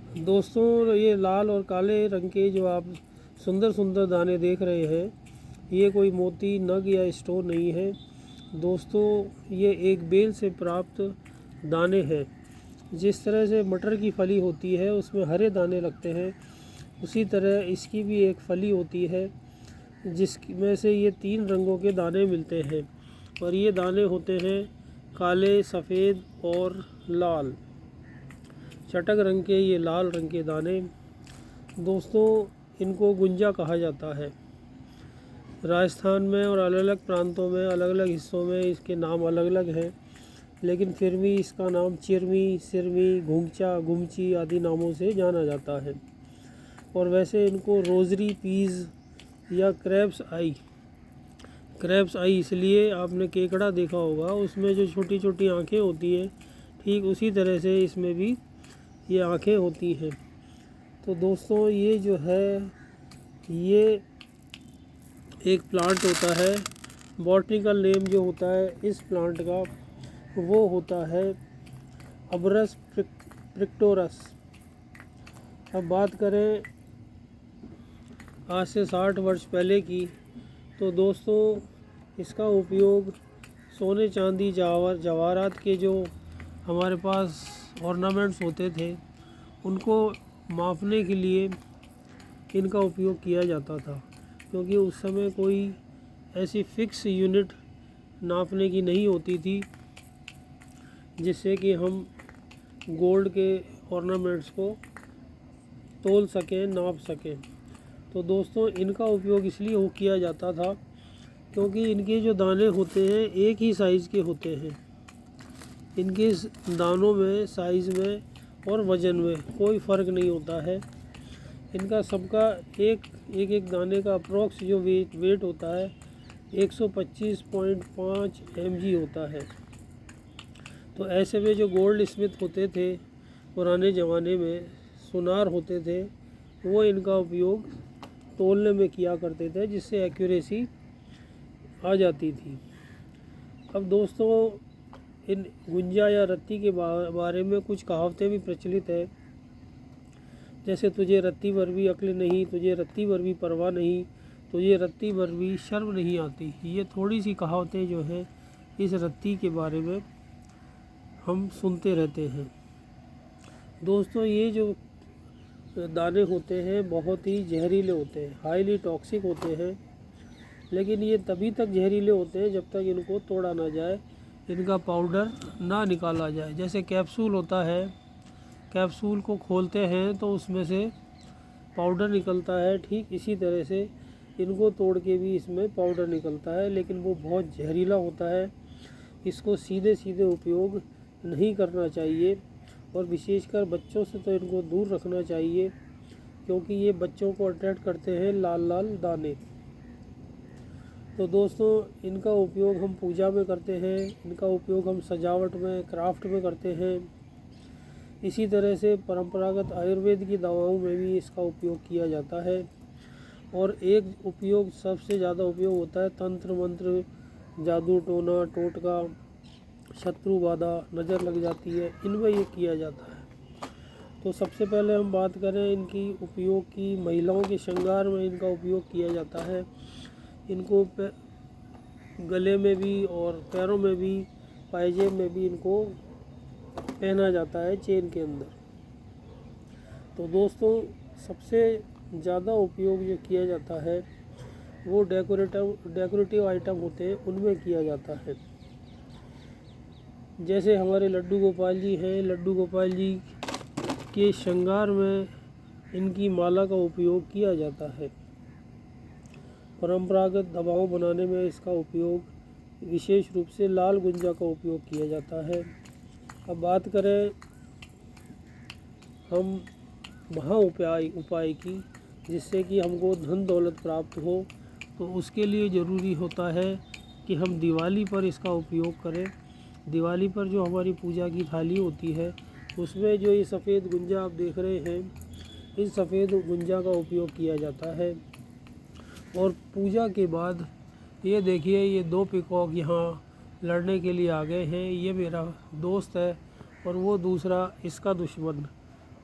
दोस्तों, ये लाल और काले रंग के जो आप सुंदर सुंदर दाने देख रहे हैं, ये कोई मोती, नग या स्टोन नहीं है। दोस्तों, ये एक बेल से प्राप्त दाने हैं। जिस तरह से मटर की फली होती है उसमें हरे दाने लगते हैं, उसी तरह इसकी भी एक फली होती है जिसमें से ये 3 रंगों के दाने मिलते हैं। और ये दाने होते हैं काले, सफ़ेद और लाल। चटक रंग के ये लाल रंग के दाने, दोस्तों, इनको गुंजा कहा जाता है। राजस्थान में और अलग अलग प्रांतों में, अलग अलग हिस्सों में इसके नाम अलग अलग हैं, लेकिन फिर भी इसका नाम चिरमी, सिरमी, घुंगचा, गुमची आदि नामों से जाना जाता है। और वैसे इनको रोजरी पीज या क्रैप्स आई इसलिए, आपने केकड़ा देखा होगा, उसमें जो छोटी छोटी आँखें होती हैं, ठीक उसी तरह से इसमें भी ये आँखें होती हैं। तो दोस्तों, ये जो है, ये एक प्लांट होता है। बॉटनिकल नेम जो होता है इस प्लांट का, वो होता है अबरस प्रिक्टोरस। अब बात करें आज से 60 वर्ष पहले की, तो दोस्तों, इसका उपयोग सोने, चांदी, जवाहरात के जो हमारे पास ऑर्नामेंट्स होते थे, उनको मापने के लिए इनका उपयोग किया जाता था। क्योंकि उस समय कोई ऐसी फिक्स यूनिट नापने की नहीं होती थी जिससे कि हम गोल्ड के ऑर्नामेंट्स को तोल सकें, नाप सकें। तो दोस्तों, इनका उपयोग इसलिए किया जाता था क्योंकि इनके जो दाने होते हैं एक ही साइज़ के होते हैं। इनके दानों में, साइज़ में और वज़न में कोई फ़र्क नहीं होता है। इनका सबका एक दाने का अप्रॉक्स जो वेट होता है 125.5 mg होता है। तो ऐसे में जो गोल्ड स्मिथ होते थे पुराने ज़माने में, सुनार होते थे, वो इनका उपयोग तोलने में किया करते थे, जिससे एक्यूरेसी आ जाती थी। अब दोस्तों, इन गुंजा या रत्ती के बारे में कुछ कहावतें भी प्रचलित है, जैसे तुझे रत्ती भर भी अक्ल नहीं, तुझे रत्ती भर भी परवाह नहीं, तुझे रत्ती भर भी शर्म नहीं आती। ये थोड़ी सी कहावतें जो हैं इस रत्ती के बारे में हम सुनते रहते हैं। दोस्तों, ये जो दाने होते हैं बहुत ही जहरीले होते हैं, हाईली टॉक्सिक होते हैं, लेकिन ये तभी तक जहरीले होते हैं जब तक इनको तोड़ा ना जाए, इनका पाउडर ना निकाला जाए। जैसे कैप्सूल होता है, कैप्सूल को खोलते हैं तो उसमें से पाउडर निकलता है, ठीक इसी तरह से इनको तोड़ के भी इसमें पाउडर निकलता है, लेकिन वो बहुत जहरीला होता है। इसको सीधे सीधे उपयोग नहीं करना चाहिए, और विशेषकर बच्चों से तो इनको दूर रखना चाहिए, क्योंकि ये बच्चों को अट्रैक्ट करते हैं लाल लाल दाने। तो दोस्तों, इनका उपयोग हम पूजा में करते हैं, इनका उपयोग हम सजावट में, क्राफ्ट में करते हैं। इसी तरह से परंपरागत आयुर्वेद की दवाओं में भी इसका उपयोग किया जाता है। और एक उपयोग, सबसे ज़्यादा उपयोग होता है तंत्र मंत्र, जादू टोना टोटका, शत्रु बाधा, नज़र लग जाती है, इनमें ये किया जाता है। तो सबसे पहले हम बात करें इनकी उपयोग की, महिलाओं के श्रृंगार में इनका उपयोग किया जाता है। इनको गले में भी और पैरों में भी, पायजेब में भी इनको पहना जाता है चेन के अंदर। तो दोस्तों, सबसे ज़्यादा उपयोग जो किया जाता है वो डेकोरेटिव आइटम होते हैं, उनमें किया जाता है। जैसे हमारे लड्डू गोपाल जी हैं, लड्डू गोपाल जी के श्रृंगार में इनकी माला का उपयोग किया जाता है। परंपरागत दवाओं बनाने में इसका उपयोग विशेष रूप से लाल गुंजा का उपयोग किया जाता है। अब बात करें हम महा उपाय की, जिससे कि हमको धन दौलत प्राप्त हो, तो उसके लिए ज़रूरी होता है कि हम दिवाली पर इसका उपयोग करें। दिवाली पर जो हमारी पूजा की थाली होती है, उसमें जो ये सफ़ेद गुंजा आप देख रहे हैं, इस सफ़ेद गुंजा का उपयोग किया जाता है। और पूजा के बाद ये देखिए, ये 2 पिकॉक यहाँ लड़ने के लिए आ गए हैं। ये मेरा दोस्त है और वो दूसरा इसका दुश्मन।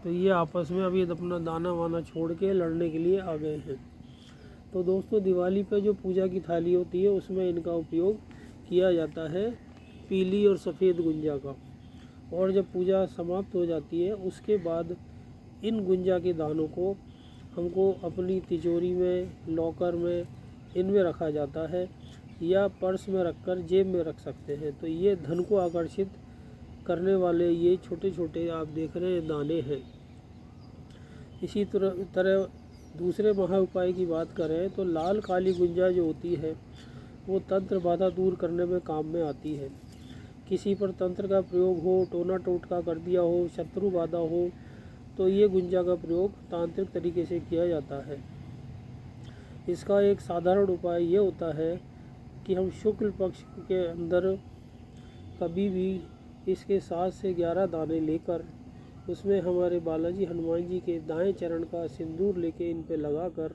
तो ये आपस में अभी अपना दाना वाना छोड़ के लड़ने के लिए आ गए हैं। तो दोस्तों दिवाली पे जो पूजा की थाली होती है उसमें इनका उपयोग किया जाता है पीली और सफ़ेद गुंजा का। और जब पूजा समाप्त हो जाती है उसके बाद इन गुंजा के दानों को हमको अपनी तिजोरी में, लॉकर में, इनमें रखा जाता है या पर्स में रखकर जेब में रख सकते हैं। तो ये धन को आकर्षित करने वाले ये छोटे छोटे आप देख रहे हैं दाने हैं। इसी तरह दूसरे महा उपाय की बात करें तो लाल काली गुंजा जो होती है वो तंत्र बाधा दूर करने में काम में आती है। किसी पर तंत्र का प्रयोग हो, टोना टोटका कर दिया हो, शत्रु बाधा हो, तो ये गुंजा का प्रयोग तांत्रिक तरीके से किया जाता है। इसका एक साधारण उपाय ये होता है कि हम शुक्ल पक्ष के अंदर कभी भी इसके 7 से 11 दाने लेकर उसमें हमारे बालाजी हनुमान जी के दाएं चरण का सिंदूर लेके इन पे लगाकर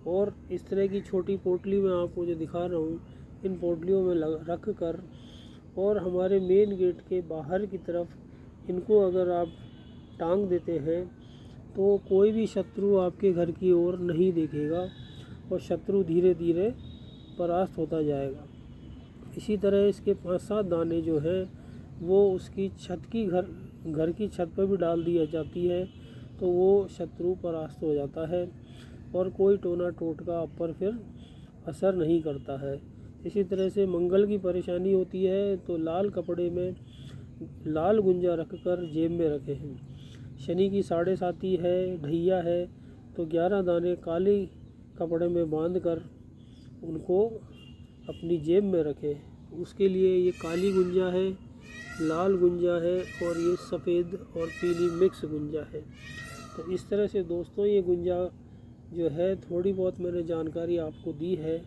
और इस तरह की छोटी पोटली में आपको जो दिखा रहा हूँ इन पोटलियों में रख कर और हमारे मेन गेट के बाहर की तरफ इनको अगर आप टांग देते हैं तो कोई भी शत्रु आपके घर की ओर नहीं देखेगा और शत्रु धीरे धीरे परास्त होता जाएगा। इसी तरह इसके 5-7 दाने जो है वो उसकी छत की घर की छत पर भी डाल दिया जाती है तो वो शत्रु परास्त हो जाता है और कोई टोना टोटका आप पर फिर असर नहीं करता है। इसी तरह से मंगल की परेशानी होती है तो लाल कपड़े में लाल गुंजा रखकर जेब में रखे हैं। शनि की 7.5 है, ढैया है तो 11 दाने काले कपड़े में बांधकर उनको अपनी जेब में रखें। उसके लिए ये काली गुंजा है, लाल गुंजा है और ये सफ़ेद और पीली मिक्स गुंजा है। तो इस तरह से दोस्तों ये गुंजा जो है थोड़ी बहुत मैंने जानकारी आपको दी है,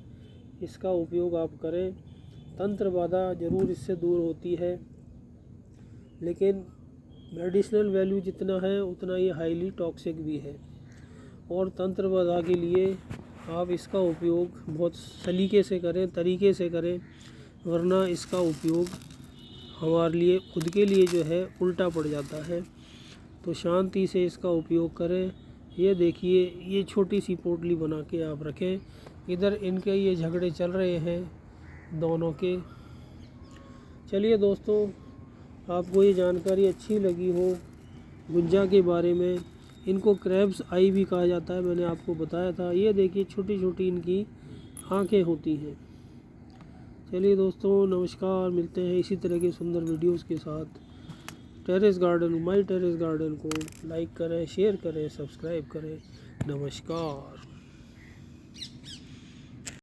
इसका उपयोग आप करें। तंत्र बाधा ज़रूर इससे दूर होती है लेकिन मेडिसिनल वैल्यू जितना है उतना ये हाईली टॉक्सिक भी है और तंत्र बाधा के लिए आप इसका उपयोग बहुत सलीके से करें, तरीके से करें, वरना इसका उपयोग हमारे लिए खुद के लिए जो है उल्टा पड़ जाता है। तो शांति से इसका उपयोग करें। ये देखिए ये छोटी सी पोटली बना के आप रखें। इधर इनके ये झगड़े चल रहे हैं दोनों के। चलिए दोस्तों, आपको ये जानकारी अच्छी लगी हो गुंजा के बारे में, इनको क्रैब्स आई भी कहा जाता है, मैंने आपको बताया था। ये देखिए छोटी छोटी इनकी आँखें होती हैं। चलिए दोस्तों नमस्कार, मिलते हैं इसी तरह के सुंदर वीडियोस के साथ। Terrace garden, my terrace garden को लाइक करें, शेयर करें, सब्सक्राइब करें। नमस्कार।